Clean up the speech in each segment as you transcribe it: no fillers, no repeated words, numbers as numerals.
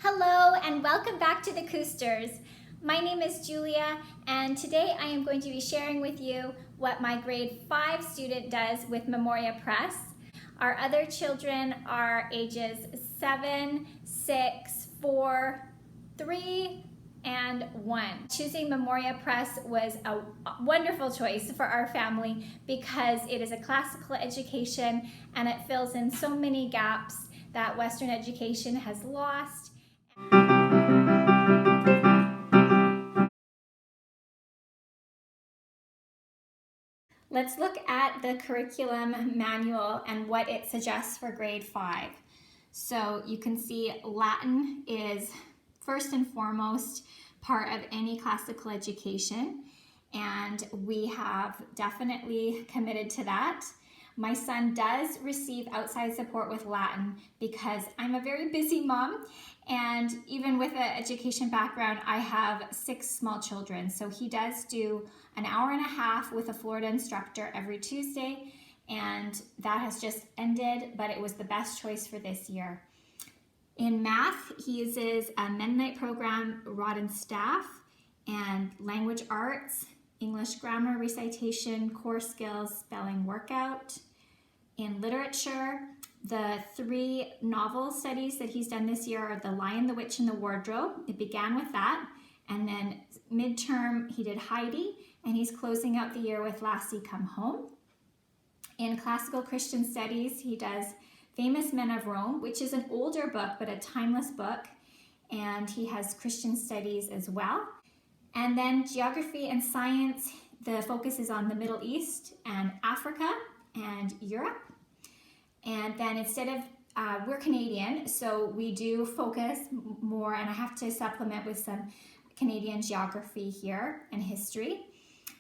Hello and welcome back to the Coosters. My name is Julia and today I am going to be sharing with you what my grade 5 student does with Memoria Press. Our other children are ages 7, 6, 4, 3, and 1. Choosing Memoria Press was a wonderful choice for our family because it is a classical education and it fills in so many gaps that Western education has lost. Let's look at the curriculum manual and what it suggests for grade 5. So you can see Latin is first and foremost part of any classical education, and we have definitely committed to that. My son does receive outside support with Latin because I'm a very busy mom, and even with an education background, I have 6 small children. So he does do an hour and a half with a Florida instructor every Tuesday, and that has just ended, but it was the best choice for this year. In math, he uses a Mennonite program, Rod and Staff, and language arts, English grammar recitation, core skills, spelling workout. In literature, the 3 novel studies that he's done this year are The Lion, the Witch, and the Wardrobe. It began with that, and then midterm he did Heidi, and he's closing out the year with Lassie Come Home. In classical Christian studies, he does Famous Men of Rome, which is an older book, but a timeless book, and he has Christian studies as well. And then geography and science, the focus is on the Middle East and Africa and Europe. And then instead of, we're Canadian, so we do focus more, and I have to supplement with some Canadian geography here and history.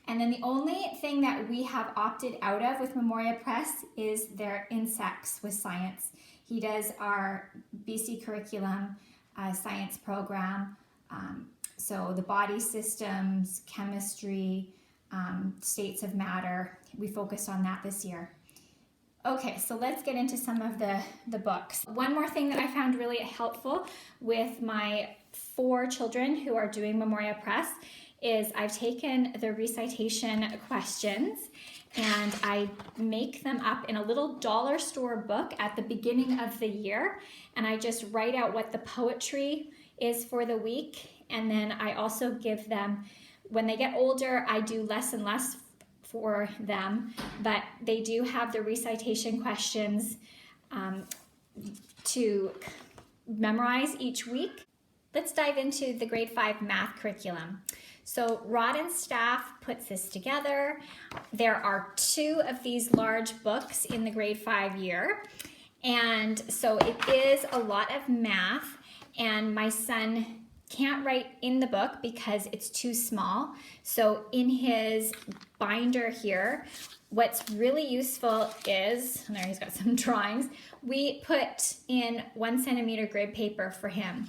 And then the only thing that we have opted out of with Memoria Press is their insects with science. He does our BC curriculum science program, so the body systems, chemistry, states of matter, we focused on that this year. Okay, so let's get into some of the books. One more thing that I found really helpful with my 4 children who are doing Memoria Press is I've taken the recitation questions and I make them up in a little dollar store book at the beginning of the year, and I just write out what the poetry is for the week, and then I also give them, when they get older, I do less and less for them, but they do have the recitation questions to memorize each week. Let's dive into the grade 5 math curriculum. So Rod and Staff puts this together. There are 2 of these large books in the grade 5 year, and so it is a lot of math, and my son can't write in the book because it's too small. So in his binder here, what's really useful is, and there he's got some drawings, we put in 1 centimeter grid paper for him.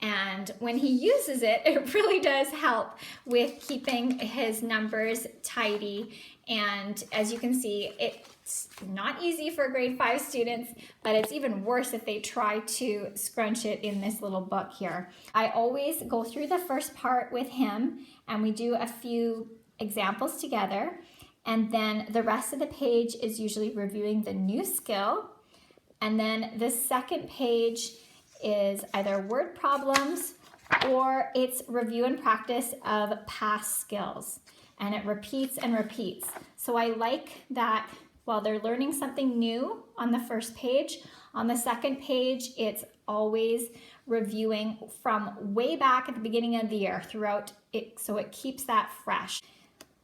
And when he uses it, it really does help with keeping his numbers tidy. And as you can see, it's not easy for grade 5 students, but it's even worse if they try to scrunch it in this little book here. I always go through the first part with him and we do a few examples together. And then the rest of the page is usually reviewing the new skill. And then the second page is either word problems or it's review and practice of past skills, and it repeats and repeats. So I like that while they're learning something new on the first page, on the second page it's always reviewing from way back at the beginning of the year throughout it, so it keeps that fresh.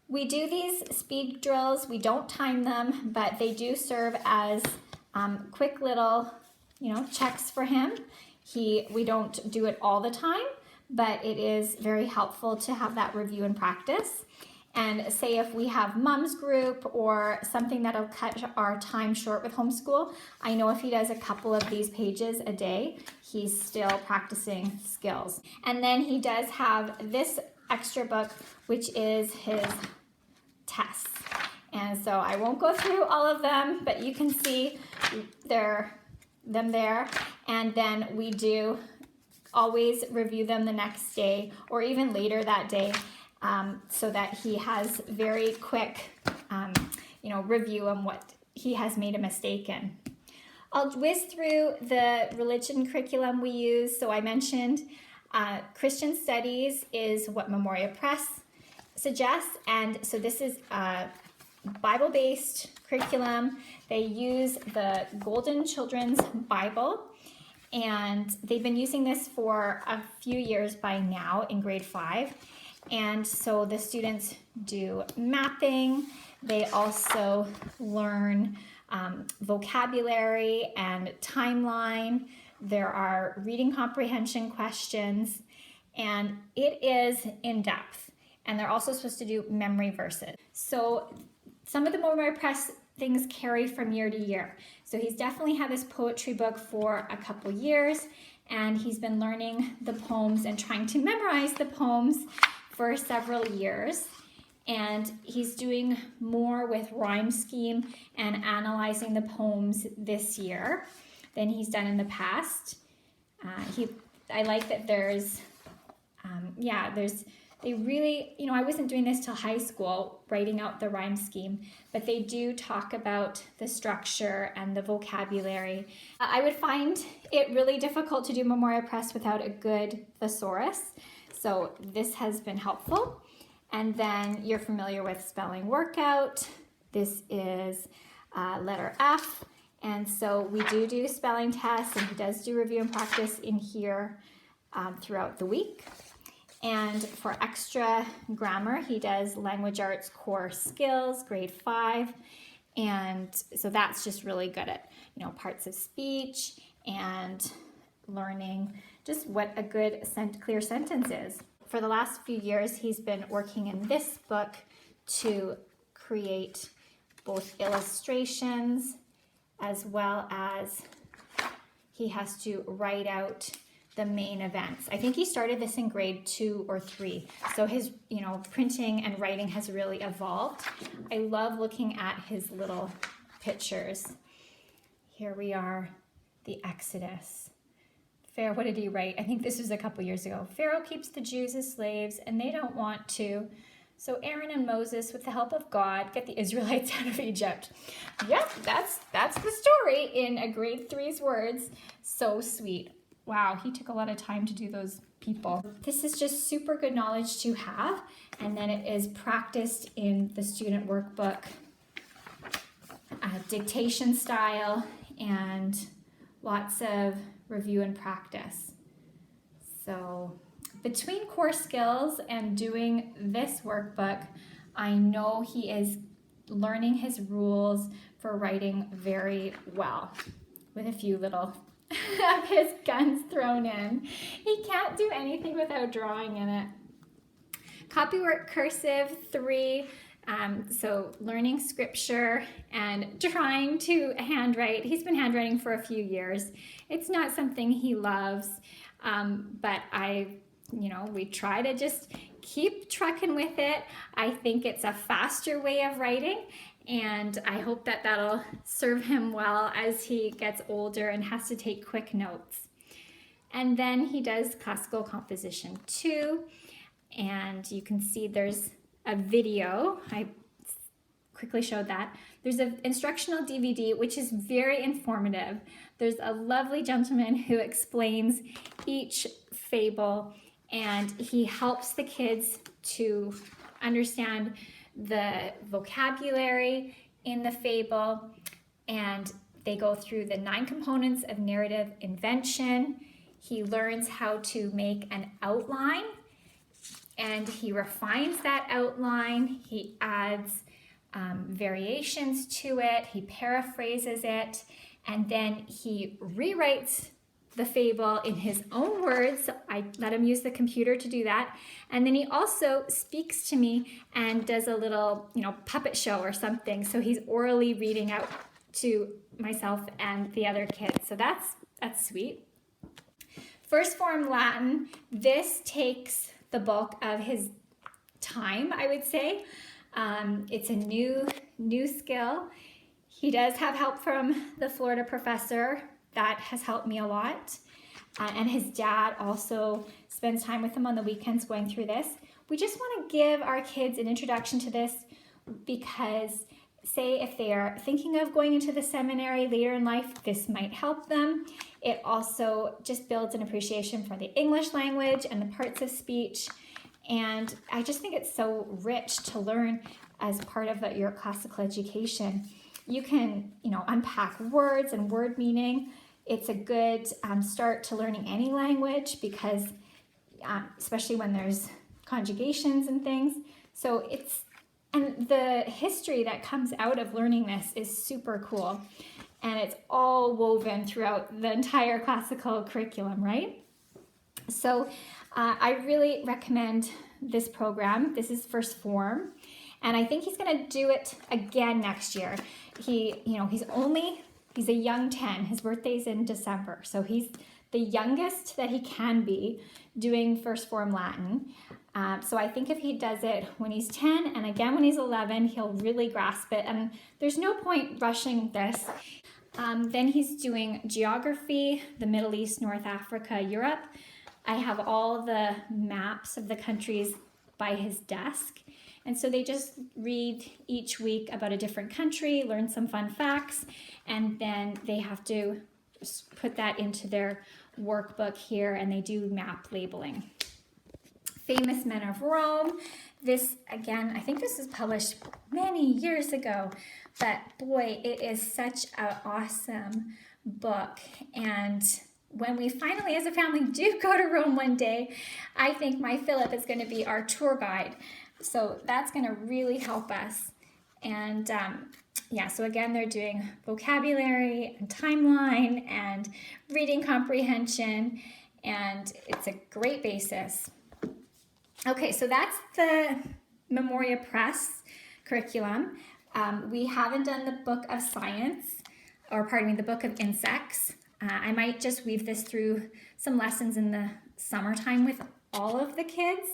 We do these speed drills, we don't time them, but they do serve as quick little checks for him. We don't do it all the time, but it is very helpful to have that review and practice. And say if we have mom's group or something that'll cut our time short with homeschool, I know if he does a couple of these pages a day, he's still practicing skills. And then he does have this extra book, which is his tests. And so I won't go through all of them, but you can see them there. And then we do always review them the next day or even later that day, so that he has very quick, review on what he has made a mistake in. I'll whiz through the religion curriculum we use. So I mentioned Christian studies is what Memoria Press suggests, and so this is a Bible-based curriculum. They use the Golden Children's Bible, and they've been using this for a few years by now in grade 5. And so the students do mapping. They also learn vocabulary and timeline. There are reading comprehension questions, and it is in depth. And they're also supposed to do memory verses. So some of the Memoria Press things carry from year to year. So he's definitely had this poetry book for a couple years, and he's been learning the poems and trying to memorize the poems for several years. And he's doing more with rhyme scheme and analyzing the poems this year than he's done in the past. I like that they really, I wasn't doing this till high school, writing out the rhyme scheme, but they do talk about the structure and the vocabulary. I would find it really difficult to do Memoria Press without a good thesaurus, so this has been helpful. And then you're familiar with spelling workout. This is letter F. And so we do spelling tests, and he does do review and practice in here throughout the week. And for extra grammar, he does language arts core skills, grade 5. And so that's just really good at, parts of speech and learning just what a good clear sentence is. For the last few years, he's been working in this book to create both illustrations as well as he has to write out the main events. I think he started this in grade 2 or 3. So his, printing and writing has really evolved. I love looking at his little pictures. Here we are, the Exodus. What did he write? I think this was a couple years ago. Pharaoh keeps the Jews as slaves, and they don't want to. So Aaron and Moses, with the help of God, get the Israelites out of Egypt. Yep, that's the story in a grade 3's words. So sweet. Wow, he took a lot of time to do those people. This is just super good knowledge to have, and then it is practiced in the student workbook, dictation style, and lots of review and practice. So between core skills and doing this workbook, I know he is learning his rules for writing very well, with a few little of his guns thrown in. He can't do anything without drawing in it. Copywork cursive 3, so learning scripture and trying to handwrite. He's been handwriting for a few years. It's not something he loves, but we try to just keep trucking with it. I think it's a faster way of writing, and I hope that that'll serve him well as he gets older and has to take quick notes. And then he does classical composition 2, and you can see there's a video. I quickly showed that. There's an instructional DVD, which is very informative. There's a lovely gentleman who explains each fable, and he helps the kids to understand the vocabulary in the fable, and they go through the 9 components of narrative invention. He learns how to make an outline, and he refines that outline. He adds variations to it. He paraphrases it, and then he rewrites the fable in his own words. I let him use the computer to do that. And then he also speaks to me and does a little, puppet show or something. So he's orally reading out to myself and the other kids. So that's sweet. First form Latin, this takes the bulk of his time, I would say. It's a new skill. He does have help from the Florida professor. That has helped me a lot. and his dad also spends time with him on the weekends going through this. We just want to give our kids an introduction to this because, say, if they are thinking of going into the seminary later in life, this might help them. It also just builds an appreciation for the English language and the parts of speech. And I just think it's so rich to learn as part of your classical education. You can, unpack words and word meaning. It's a good start to learning any language because, especially when there's conjugations and things. And the history that comes out of learning this is super cool. And it's all woven throughout the entire classical curriculum, right? So I really recommend this program. This is first form. And I think he's going to do it again next year. He's a young 10. His birthday's in December. So he's the youngest that he can be doing first form Latin. So I think if he does it when he's 10 and again when he's 11, he'll really grasp it. And there's no point rushing this. Then he's doing geography, the Middle East, North Africa, Europe. I have all the maps of the countries by his desk. And so they just read each week about a different country, learn some fun facts, and then they have to put that into their workbook here, and they do map labeling. Famous Men of Rome. This, again, I think this was published many years ago, but boy, it is such an awesome book. And when we finally, as a family, do go to Rome one day, I think my Philip is going to be our tour guide. So that's going to really help us. And so again, they're doing vocabulary and timeline and reading comprehension, and it's a great basis. Okay, so that's the Memoria Press curriculum. We haven't done the book of science, the book of insects. I might just weave this through some lessons in the summertime with all of the kids,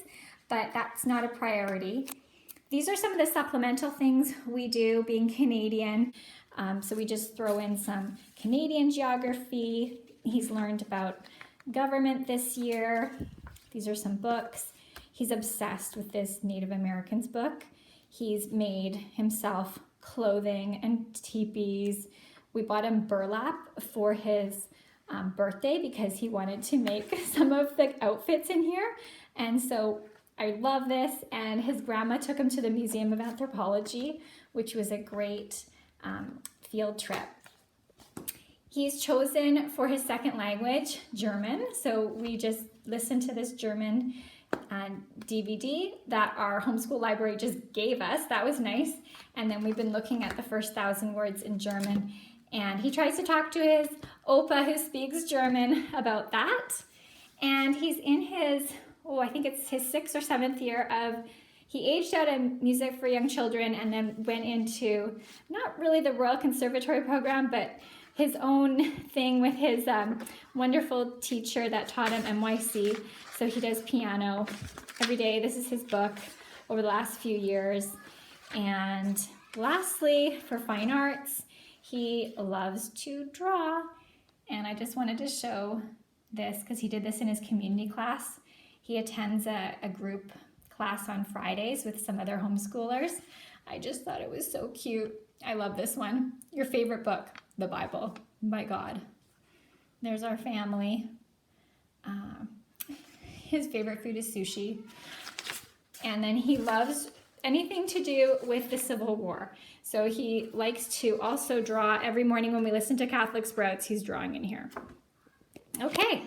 but that's not a priority. These are some of the supplemental things we do being Canadian. So we just throw in some Canadian geography. He's learned about government this year. These are some books. He's obsessed with this Native Americans book. He's made himself clothing and teepees. We bought him burlap for his birthday because he wanted to make some of the outfits in here. And so I love this. And his grandma took him to the Museum of Anthropology, which was a great field trip. He's chosen for his second language, German. So we just listened to this German DVD that our homeschool library just gave us. That was nice. And then we've been looking at the first 1,000 words in German. And he tries to talk to his Opa who speaks German about that. And he's in his, I think it's his 6th or 7th year he aged out of music for young children and then went into not really the Royal Conservatory program, but his own thing with his wonderful teacher that taught him NYC. So he does piano every day. This is his book over the last few years. And lastly, for fine arts, he loves to draw. And I just wanted to show this because he did this in his community class. He attends a group class on Fridays with some other homeschoolers. I just thought it was so cute. I love this one. Your favorite book, the Bible. My God. There's our family. His favorite food is sushi. And then he loves anything to do with the Civil War. So he likes to also draw. Every morning when we listen to Catholic Sprouts, he's drawing in here. Okay.